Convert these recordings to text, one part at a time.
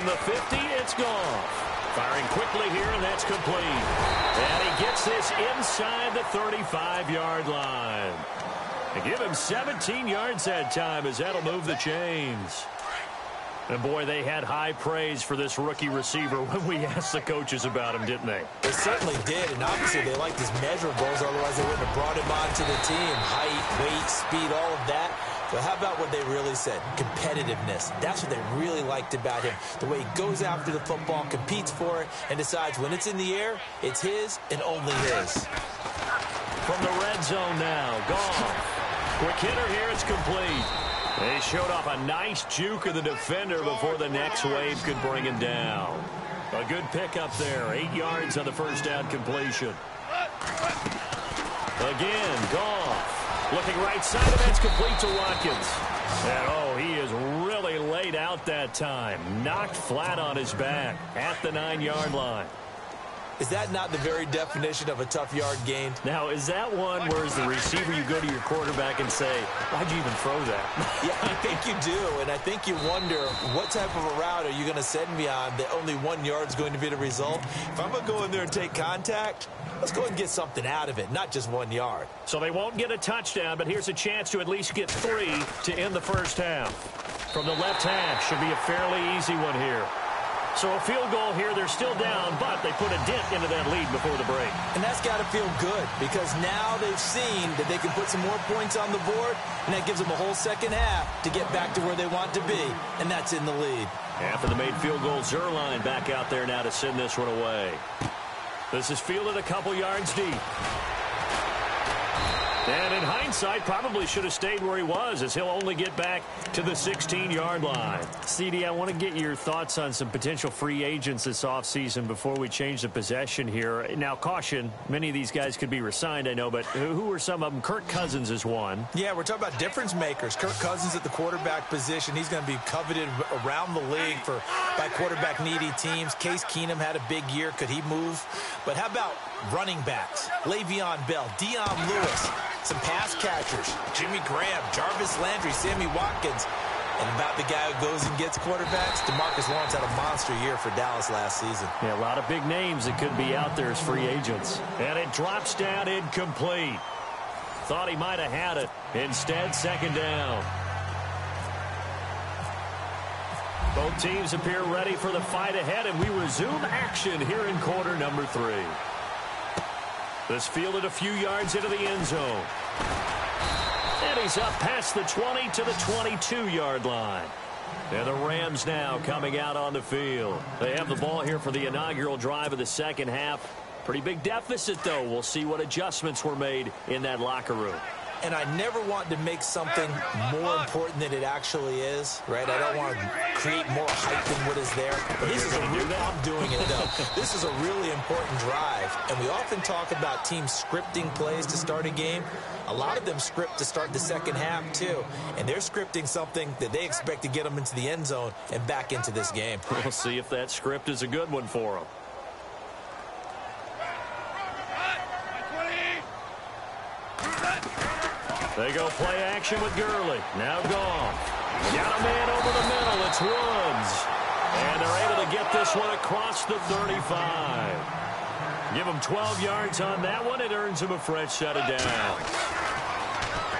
the 50, it's gone. Firing quickly here, and that's complete. And he gets this inside the 35-yard line. And give him 17 yards that time, as that'll move the chains. And, boy, they had high praise for this rookie receiver when we asked the coaches about him, didn't they? They certainly did, and obviously they liked his measurables, otherwise they wouldn't have brought him onto the team. Height, weight, speed, all of that. But how about what they really said? Competitiveness. That's what they really liked about him. The way he goes after the football, competes for it, and decides when it's in the air, it's his and only his. From the red zone now, gone. Quick hitter here, it's complete. They showed off a nice juke of the defender before the next wave could bring him down. A good pickup there. 8 yards on the first down completion. Again, Goff. Looking right side, and that's complete to Watkins. And, oh, he is really laid out that time. Knocked flat on his back at the 9-yard line. Is that not the very definition of a tough yard gained? Now, is that one where as the receiver you go to your quarterback and say, why'd you even throw that? Yeah, I think you do, and I think you wonder what type of a route are you going to send me on that only 1 yard's going to be the result? If I'm going to go in there and take contact, let's go and get something out of it, not just 1 yard. So they won't get a touchdown, but here's a chance to at least get 3 to end the first half. From the left hash, should be a fairly easy one here. So a field goal here, they're still down, but they put a dent into that lead before the break. And that's got to feel good, because now they've seen that they can put some more points on the board, and that gives them a whole second half to get back to where they want to be, and that's in the lead. After the made field goal, Zerline back out there now to send this one away. This is fielded a couple yards deep. And in hindsight, probably should have stayed where he was, as he'll only get back to the 16-yard line. CD, I want to get your thoughts on some potential free agents this offseason before we change the possession here. Now, caution, many of these guys could be re-signed, I know, but who are some of them? Kirk Cousins is one. Yeah, we're talking about difference makers. Kirk Cousins at the quarterback position. He's going to be coveted around the league by quarterback-needy teams. Case Keenum had a big year. Could he move? But how about running backs? Le'Veon Bell, Dion Lewis. Some pass catchers, Jimmy Graham, Jarvis Landry, Sammy Watkins. And about the guy who goes and gets quarterbacks, DeMarcus Lawrence had a monster year for Dallas last season. Yeah, a lot of big names that could be out there as free agents. And it drops down incomplete. Thought he might have had it. Instead, second down. Both teams appear ready for the fight ahead, and we resume action here in quarter number 3. This fielded a few yards into the end zone. And he's up past the 20 to the 22-yard line. And the Rams now coming out on the field. They have the ball here for the inaugural drive of the second half. Pretty big deficit, though. We'll see what adjustments were made in that locker room. And I never want to make something more important than it actually is, right? I don't want to create more hype than what is there. But this is I'm doing it, though. This is a really important drive. And we often talk about teams scripting plays to start a game. A lot of them script to start the second half, too. And they're scripting something that they expect to get them into the end zone and back into this game. We'll see if that script is a good one for them. They go play action with Gurley. Now gone. Got a man over the middle. It's Woods. And they're able to get this one across the 35. Give them 12 yards on that one. It earns them a fresh set of downs.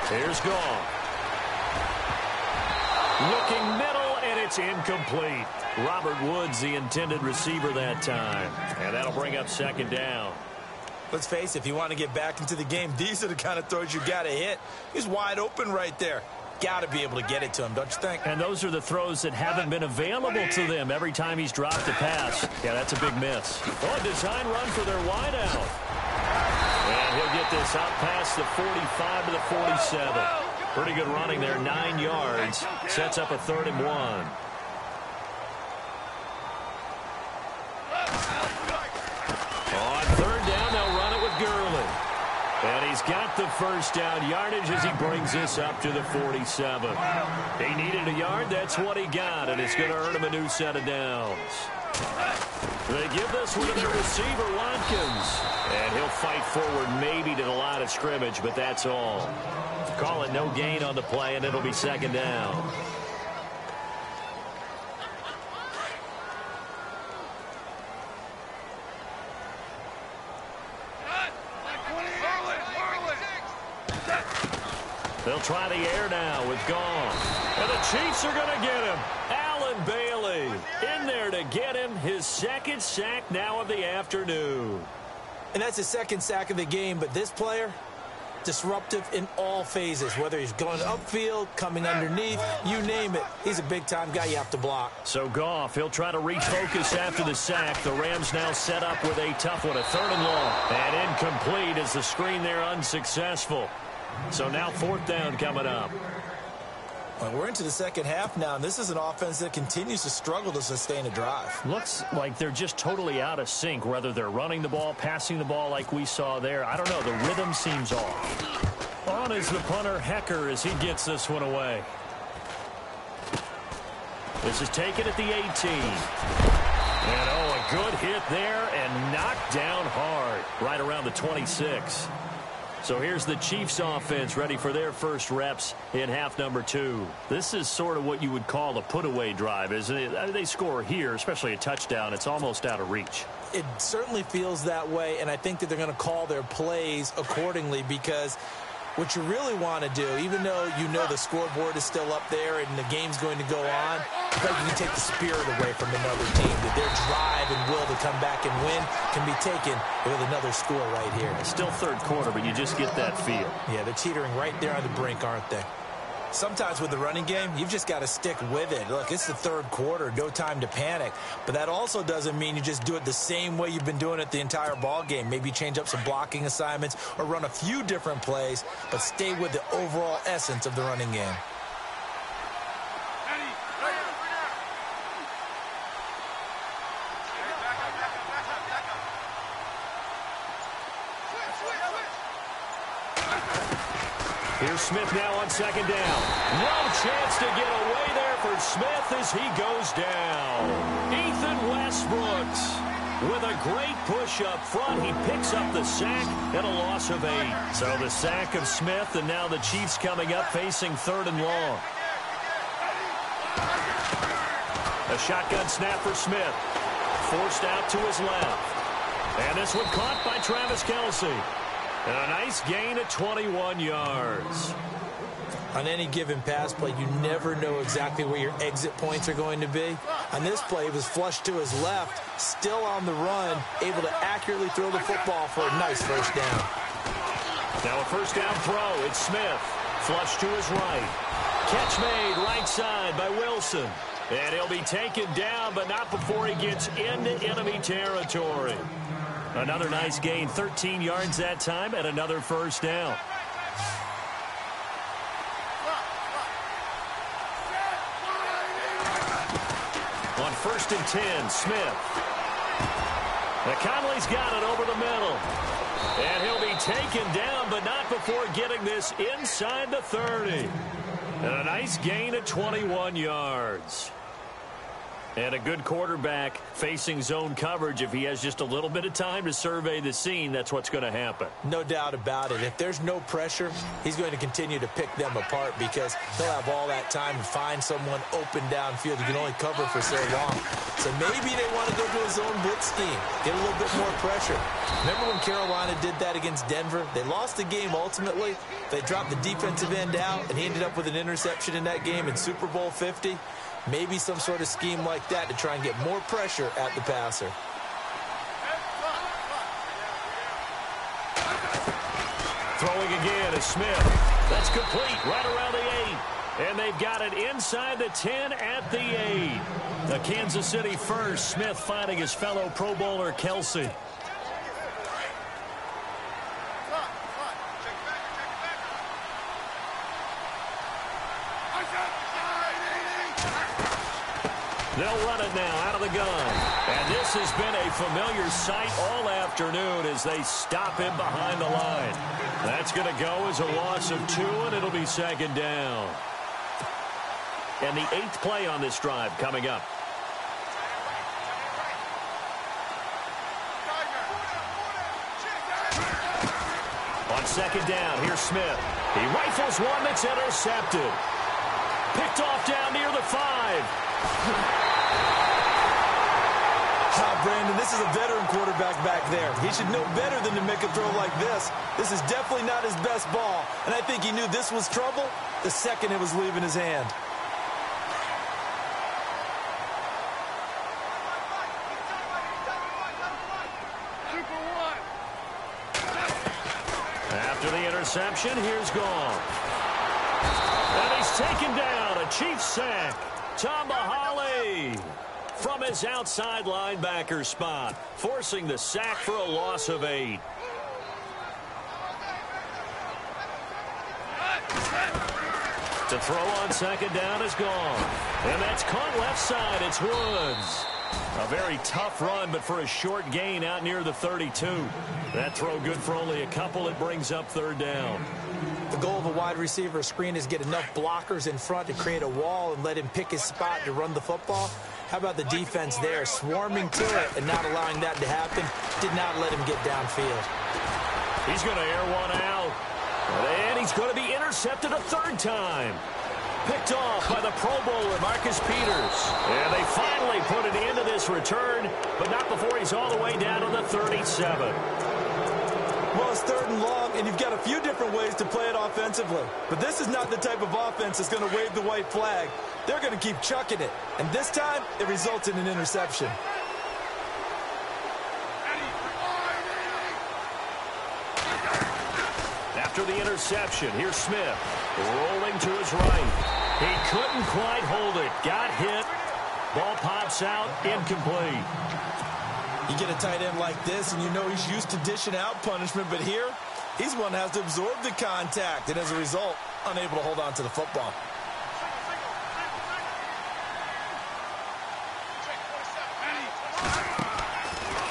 Here's Goff. Looking middle, and it's incomplete. Robert Woods, the intended receiver that time. And that'll bring up second down. Let's face it, if you want to get back into the game, these are the kind of throws you got to hit. He's wide open right there. Got to be able to get it to him, don't you think? And those are the throws that haven't been available to them every time he's dropped a pass. Yeah, that's a big miss. Oh, a design run for their wideout. And he'll get this out past the 45 to the 47. Pretty good running there, 9 yards. Sets up a 3rd and 1. On 3rd down, they'll run it with Gurley. And he's got the first down yardage as he brings this up to the 47. He needed a yard. That's what he got, and it's going to earn him a new set of downs. They give this one to their receiver, Watkins. And he'll fight forward maybe to the line of scrimmage, but that's all. Call it no gain on the play, and it'll be second down. They'll try the air now with Goff. And the Chiefs are going to get him. Allen Bailey in there to get him his second sack now of the afternoon. And that's his second sack of the game, but this player, disruptive in all phases, whether he's going upfield, coming underneath, you name it. He's a big-time guy you have to block. So Goff, he'll try to refocus after the sack. The Rams now set up with a tough one, a 3rd and long. And incomplete as the screen there unsuccessful. So now 4th down coming up. Well, we're into the second half now, and this is an offense that continues to struggle to sustain a drive. Looks like they're just totally out of sync, whether they're running the ball, passing the ball like we saw there. I don't know. The rhythm seems off. On is the punter, Hecker, as he gets this one away. This is taken at the 18. And, a good hit there and knocked down hard right around the 26. So here's the Chiefs offense ready for their first reps in half number 2. This is sort of what you would call a put-away drive, isn't it? They score here, especially a touchdown. It's almost out of reach. It certainly feels that way, and I think that they're going to call their plays accordingly, because what you really want to do, even though you know the scoreboard is still up there and the game's going to go on, I think you can take the spirit away from another team, that their drive and will to come back and win can be taken with another score right here. It's still 3rd quarter, but you just get that feel. Yeah, they're teetering right there on the brink, aren't they? Sometimes with the running game, you've just got to stick with it. Look, it's the 3rd quarter, no time to panic. But that also doesn't mean you just do it the same way you've been doing it the entire ball game. Maybe change up some blocking assignments or run a few different plays, but stay with the overall essence of the running game. Here's Smith now on 2nd down. No chance to get away there for Smith as he goes down. Ethan Westbrooks with a great push up front. He picks up the sack and a loss of 8. So the sack of Smith, and now the Chiefs coming up facing 3rd and long. A shotgun snap for Smith. Forced out to his left. And this one caught by Travis Kelce. And a nice gain of 21 yards. On any given pass play, you never know exactly where your exit points are going to be. On this play, he was flushed to his left, still on the run, able to accurately throw the football for a nice 1st down. Now a 1st down throw. It's Smith. Flush to his right. Catch made right side by Wilson. And he'll be taken down, but not before he gets into enemy territory. Another nice gain, 13 yards that time, and another 1st down. On 1st and 10, Smith. Conley's got it over the middle. And he'll be taken down, but not before getting this inside the 30. And a nice gain of 21 yards. And a good quarterback facing zone coverage. If he has just a little bit of time to survey the scene, that's what's going to happen. No doubt about it. If there's no pressure, he's going to continue to pick them apart, because he'll have all that time to find someone open downfield. You can only cover for so long. So maybe they want to go to a zone blitz scheme, get a little bit more pressure. Remember when Carolina did that against Denver? They lost the game ultimately. They dropped the defensive end out, and he ended up with an interception in that game in Super Bowl 50. Maybe some sort of scheme like that to try and get more pressure at the passer. Throwing again is Smith. That's complete right around the 8. And they've got it inside the 10 at the 8. The Kansas City first. Smith finding his fellow Pro Bowler Kelce. They'll run it now out of the gun. And this has been a familiar sight all afternoon as they stop him behind the line. That's going to go as a loss of 2, and it'll be 2nd down. And the 8th play on this drive coming up. On 2nd down, here's Smith. He rifles one that's intercepted. Picked off down near the 5. Brandon, this is a veteran quarterback back there. He should know better than to make a throw like this. This is definitely not his best ball, and I think he knew this was trouble the second it was leaving his hand. After the interception, here's Gone. And he's taken down, a Chiefs sack. Tamahale from his outside linebacker spot, forcing the sack for a loss of 8. To throw on second down is Gone. And that's caught left side. It's Woods. A very tough run, but for a short gain out near the 32. That throw good for only a couple. It brings up third down. The goal of a wide receiver screen is get enough blockers in front to create a wall and let him pick his spot to run the football. How about the defense there, swarming to it and not allowing that to happen? Did not let him get downfield. He's going to air one out. And he's going to be intercepted a third time. Picked off by the Pro Bowler, Marcus Peters. And they finally put an end to this return, but not before he's all the way down to the 37. Well, it's third and long, and you've got a few different ways to play it offensively. But this is not the type of offense that's going to wave the white flag. They're going to keep chucking it. And this time, it results in an interception. After the interception, here's Smith, rolling to his right. He couldn't quite hold it. Got hit. Ball pops out, incomplete. You get a tight end like this, and you know he's used to dishing out punishment, but here, he's one that has to absorb the contact, and as a result, unable to hold on to the football.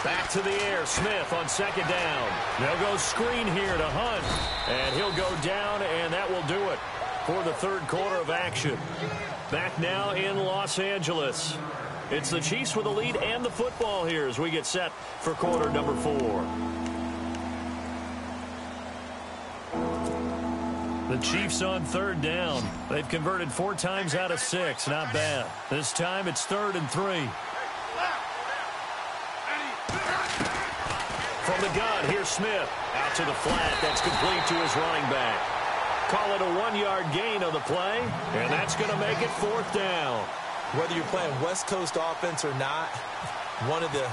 Back to the air, Smith on second down. They'll go screen here to Hunt, and he'll go down, and that will do it for the third quarter of action. Back now in Los Angeles. It's the Chiefs with the lead and the football here as we get set for quarter number 4. The Chiefs on third down. They've converted 4 times out of 6. Not bad. This time it's 3rd and 3. From the gun, here's Smith. Out to the flat. That's complete to his running back. Call it a 1-yard gain on the play, and that's going to make it 4th down. Whether you're playing West Coast offense or not, one of the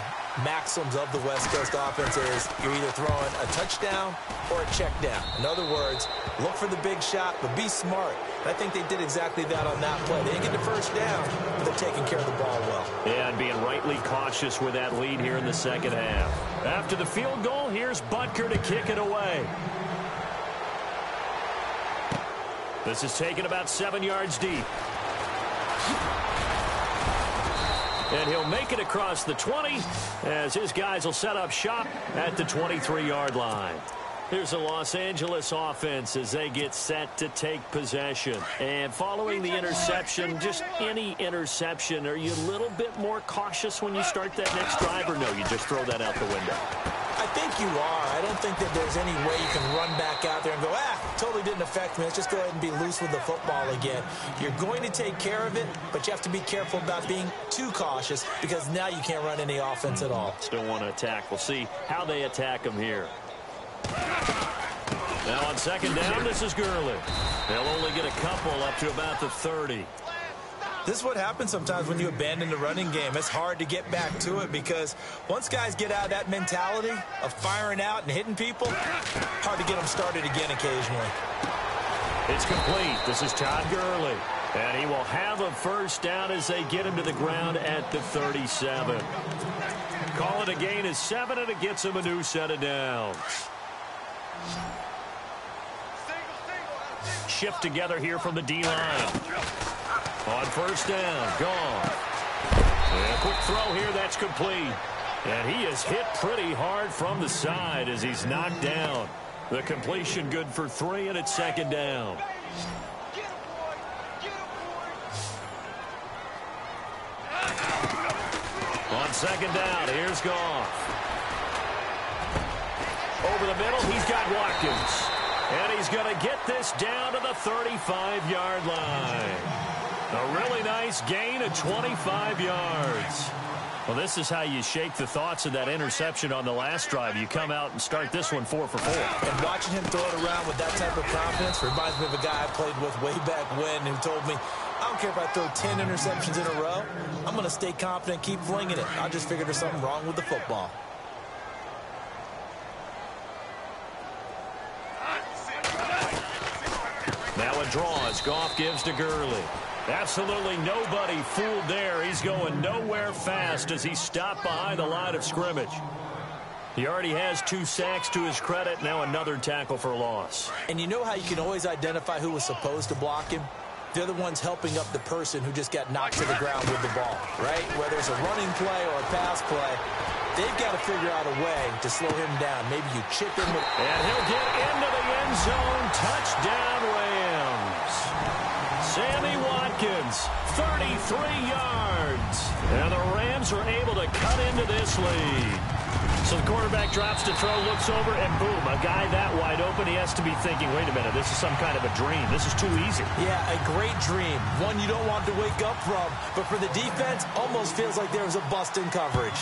maxims of the West Coast offense is you're either throwing a touchdown or a check down. In other words, look for the big shot, but be smart. And I think they did exactly that on that play. They didn't get the first down, but they're taking care of the ball well. Yeah, and being rightly cautious with that lead here in the second half. After the field goal, here's Butker to kick it away. This is taken about 7 yards deep. And he'll make it across the 20 as his guys will set up shop at the 23-yard line. Here's the Los Angeles offense as they get set to take possession. And following the interception, just any interception, are you a little bit more cautious when you start that next drive, or no, you just throw that out the window? I think you are. I don't think that there's any way you can run back out there and go, totally didn't affect me. Let's just go ahead and be loose with the football again. You're going to take care of it, but you have to be careful about being too cautious because now you can't run any offense at all. Still want to attack. We'll see how they attack them here. Now on second down, this is Gurley. They'll only get a couple up to about the 30. This is what happens sometimes when you abandon the running game. It's hard to get back to it because once guys get out of that mentality of firing out and hitting people, hard to get them started again occasionally. It's complete. This is Todd Gurley. And he will have a first down as they get him to the ground at the 37. Call it a gain of 7, and it gets him a new set of downs. Shift together here from the D-line. On first down, gone. And a quick throw here, that's complete. And he is hit pretty hard from the side as he's knocked down. The completion good for 3, and it's second down. On second down, here's Goff. Over the middle, he's got Watkins. And he's going to get this down to the 35-yard line. A really nice gain of 25 yards. Well, this is how you shake the thoughts of that interception on the last drive. You come out and start this one 4 for 4. And watching him throw it around with that type of confidence reminds me of a guy I played with way back when who told me, I don't care if I throw 10 interceptions in a row. I'm going to stay confident, keep flinging it. I just figured there's something wrong with the football. Now a draw as Goff gives to Gurley. Absolutely nobody fooled there. He's going nowhere fast as he stopped behind the line of scrimmage. He already has 2 sacks to his credit. Now another tackle for loss. And you know how you can always identify who was supposed to block him? They're the ones helping up the person who just got knocked to the ground with the ball, right? Whether it's a running play or a pass play, they've got to figure out a way to slow him down. Maybe you chip him with... And he'll get into the end zone. Touchdown, Rams. Sammy Watkins, 33 yards. And the Rams are able to cut into this lead. So the quarterback drops to throw, looks over, and boom, a guy that wide open, he has to be thinking, wait a minute, this is some kind of a dream. This is too easy. Yeah, a great dream. One you don't want to wake up from. But for the defense, almost feels like there was a bust in coverage.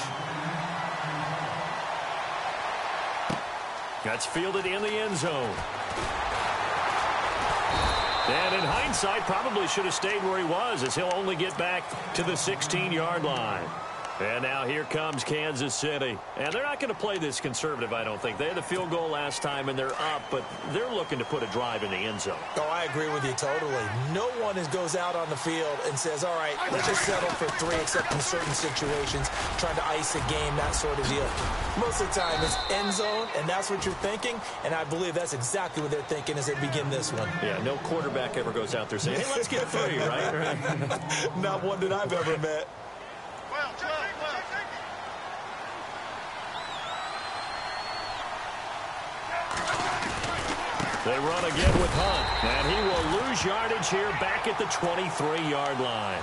That's fielded in the end zone. And in hindsight, probably should have stayed where he was, as he'll only get back to the 16-yard line. And now here comes Kansas City. And they're not going to play this conservative, I don't think. They had the field goal last time, and they're up, but they're looking to put a drive in the end zone. Oh, I agree with you totally. No one goes out on the field and says, all right, let's just settle for 3, except in certain situations, trying to ice a game, that sort of deal. Most of the time, it's end zone, and that's what you're thinking, and I believe that's exactly what they're thinking as they begin this one. Yeah, no quarterback ever goes out there saying, hey, let's get 3, right? Not one that I've ever met. They run again with Hunt, and he will lose yardage here back at the 23-yard line.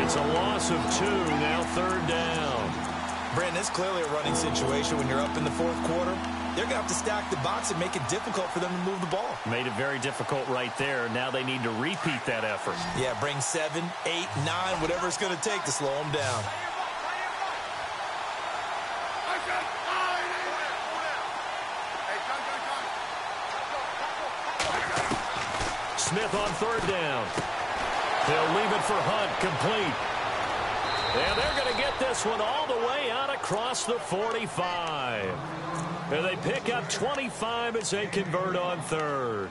It's a loss of 2, now 3rd down. Brandon, it's clearly a running situation when you're up in the 4th quarter. They're going to have to stack the box and make it difficult for them to move the ball. Made it very difficult right there. Now they need to repeat that effort. Yeah, bring 7, 8, 9, whatever it's going to take to slow them down. Smith on 3rd down. They'll leave it for Hunt, complete. And they're going to get this one all the way out across the 45. And they pick up 25 as they convert on 3rd.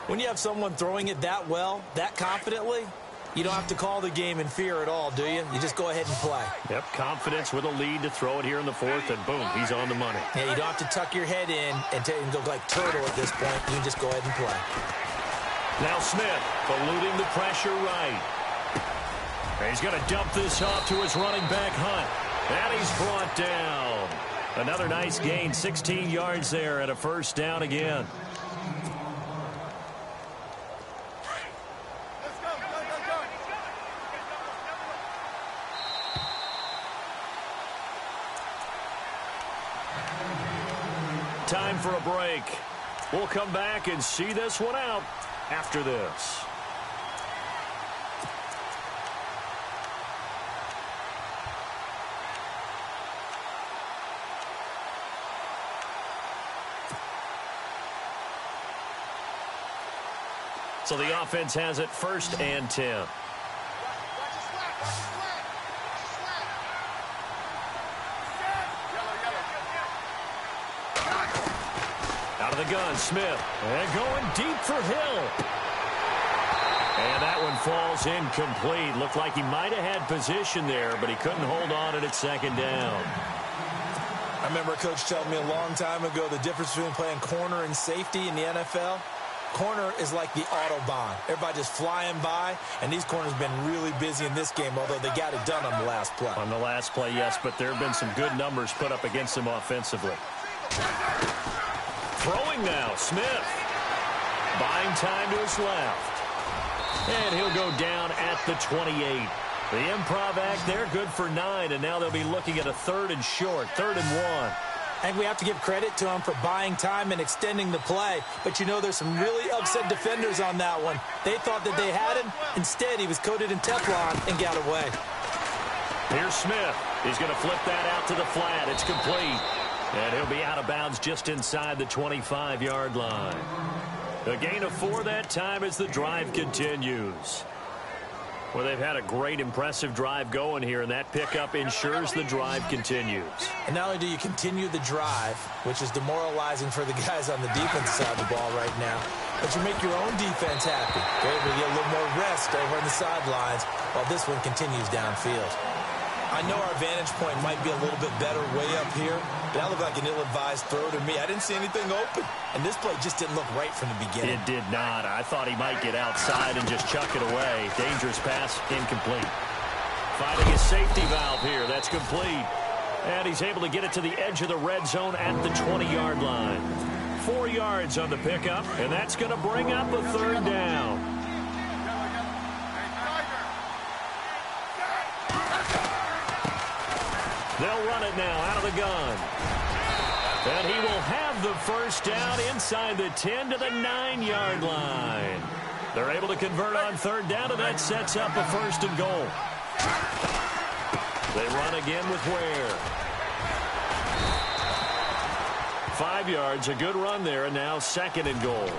When you have someone throwing it that well, that confidently, you don't have to call the game in fear at all, do you? You just go ahead and play. Yep, confidence with a lead to throw it here in the 4th, and boom, he's on the money. Yeah, you don't have to tuck your head in and go like turtle at this point. You can just go ahead and play. Now Smith, eluding the pressure right. And he's going to dump this off to his running back, Hunt. And he's brought down. Another nice gain, 16 yards there, and a 1st down again. Time for a break. We'll come back and see this one out after this. So the offense has it 1st and 10. Out of the gun, Smith. And going deep for Hill. And that one falls incomplete. Looked like he might have had position there, but he couldn't hold on at 2nd down. I remember a coach telling me a long time ago the difference between playing corner and safety in the NFL. Corner is like the Autobahn. Everybody just flying by, and these corners have been really busy in this game, although they got it done on the last play. On the last play, yes, but there have been some good numbers put up against him offensively. Throwing now, Smith. Buying time to his left. And he'll go down at the 28. The improv act there, good for 9, and now they'll be looking at a 3rd and short, 3rd and 1. And we have to give credit to him for buying time and extending the play. But, you know, there's some really upset defenders on that one. They thought that they had him. Instead, he was coated in Teflon and got away. Here's Smith. He's going to flip that out to the flat. It's complete. And he'll be out of bounds just inside the 25-yard line. A gain of 4 that time as the drive continues. Well, they've had a great, impressive drive going here, and that pickup ensures the drive continues. And not only do you continue the drive, which is demoralizing for the guys on the defense side of the ball right now, but you make your own defense happy. They're able to get a little more rest over on the sidelines while this one continues downfield. I know our vantage point might be a little bit better way up here, but that looked like an ill-advised throw to me. I didn't see anything open, and this play just didn't look right from the beginning. It did not. I thought he might get outside and just chuck it away. Dangerous pass, incomplete. Finding his safety valve here. That's complete. And he's able to get it to the edge of the red zone at the 20-yard line. 4 yards on the pickup, and that's going to bring up a 3rd down. They'll run it now out of the gun. And he will have the 1st down inside the 10 to the 9-yard line. They're able to convert on 3rd down, and that sets up a 1st and goal. They run again with Ware. 5 yards, a good run there, and now 2nd and goal.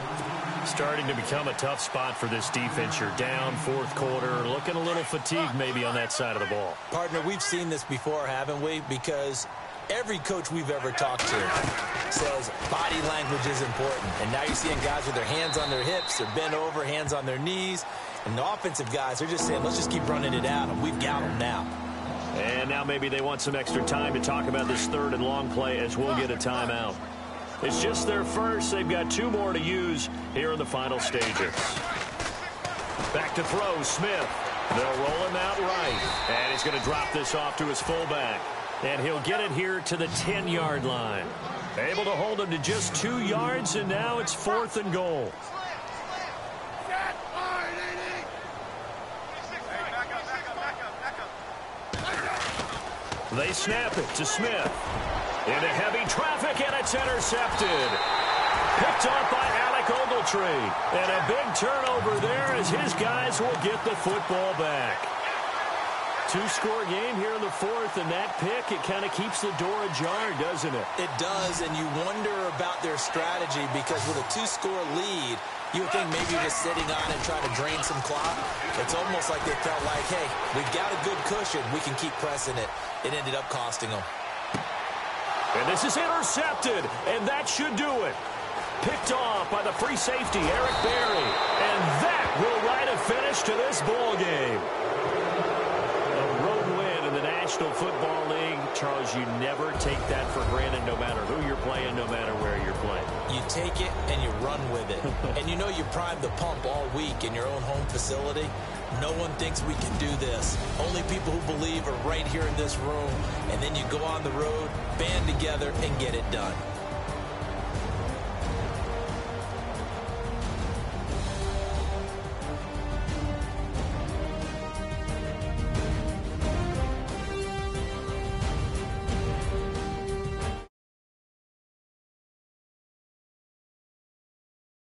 Starting to become a tough spot for this defense. You're down 4th quarter, looking a little fatigued maybe on that side of the ball. Partner, we've seen this before, haven't we? Because every coach we've ever talked to says body language is important. And now you're seeing guys with their hands on their hips, they're bent over, hands on their knees. And the offensive guys are just saying, let's just keep running it out, and we've got them now. And now maybe they want some extra time to talk about this 3rd and long play as we'll get a timeout. It's just their first. They've got 2 more to use here in the final stages. Back to throw, Smith. They'll roll him out right. And he's going to drop this off to his fullback. And he'll get it here to the 10-yard line. Able to hold him to just 2 yards, and now it's 4th and goal. They snap it to Smith. Into heavy traffic, and it's intercepted. Picked off by Alec Ogletree. And a big turnover there as his guys will get the football back. 2-score game here in the 4th, and that pick, it kind of keeps the door ajar, doesn't it? It does, and you wonder about their strategy because with a 2-score lead, you would think maybe just sitting on and trying to drain some clock. It's almost like they felt like, hey, we've got a good cushion. We can keep pressing it. It ended up costing them. And this is intercepted, and that should do it. Picked off by the free safety, Eric Berry. And that will write a finish to this ball game. A road win in the National Football League. Charles, you never take that for granted no matter who you're playing, no matter where you're playing. You take it and you run with it. And you know you primed the pump all week in your own home facility. No one thinks we can do this. Only people who believe are right here in this room. And then you go on the road, band together, and get it done.